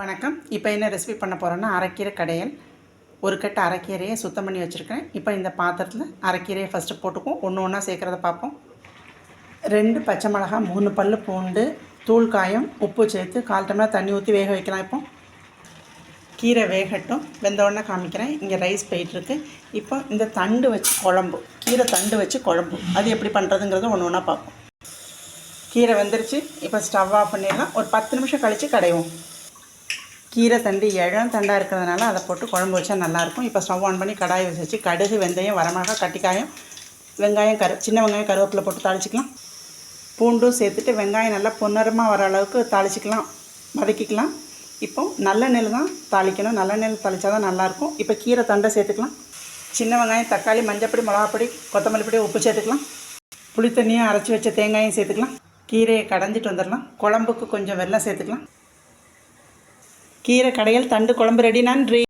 வணக்கம். இப்போ என்ன ரெசிபி பண்ண போகிறோன்னா அரைக்கீரை கடையல். ஒரு கட்டு அரைக்கீரையை சுத்தம் பண்ணி வச்சுருக்கேன். இப்போ இந்த பாத்திரத்தில் அரைக்கீரையை ஃபஸ்ட்டு போட்டுக்குவோம். ஒன்று ஒன்றா சேர்க்குறத பார்ப்போம். 2 பச்சை மிளகாய், 3 பல் பூண்டு, தூள் காயம், உப்பு சேர்த்து 1/4 டம்ளர் தண்ணி ஊற்றி வேக வைக்கலாம். இப்போ கீரை வேகட்டும், வெந்தோடனே காமிக்கிறேன். இங்கே ரைஸ் போயிட்டுருக்கு. இப்போ இந்த தண்டு வச்சு குழம்பு, கீரை தண்டு வச்சு குழம்பு, அது எப்படி பண்ணுறதுங்கிறத ஒன்று ஒன்றா பார்ப்போம். கீரை வெந்துருச்சு. இப்போ ஸ்டவ் ஆஃப் பண்ணிடலாம். ஒரு 10 நிமிஷம் கழித்து கடைவோம். கீரை தண்டு இளம் தண்டாக இருக்கிறதுனால அதை போட்டு குழம்பு வச்சா நல்லாயிருக்கும். இப்போ ஸ்டவ் ஆன் பண்ணி கடாயை வச்சு கடுகு, வெந்தயம், வரமிளகாய், கட்டிக்காயம், வெங்காயம், சின்ன வெங்காயம், கருவேப்பிலை போட்டு தாளிச்சிக்கலாம். பூண்டும் சேர்த்துட்டு வெங்காயம் நல்லா பொன்னரமாக வர அளவுக்கு தாளிச்சிக்கலாம், வதக்கிக்கலாம். இப்போ நல்லெண்ணெயில் தான் தாளிக்கணும். நல்லெண்ணெயில் தாளித்தா தான் நல்லாயிருக்கும். இப்போ கீரை தண்டை சேர்த்துக்கலாம். சின்ன வெங்காயம், தக்காளி, மஞ்சப்பொடி, மிளகாப்பொடி, கொத்தமல்லி பொடி, உப்பு சேர்த்துக்கலாம். புளி தண்ணியை அரைச்சி வச்ச தேங்காயும் சேர்த்துக்கலாம். கீரையை கடைஞ்சிட்டு வந்துடலாம். குழம்புக்கு கொஞ்சம் வெல்லம் சேர்த்துக்கலாம். கீரை கடையல் தண்டு குழம்பு ரெடி. நன்றி.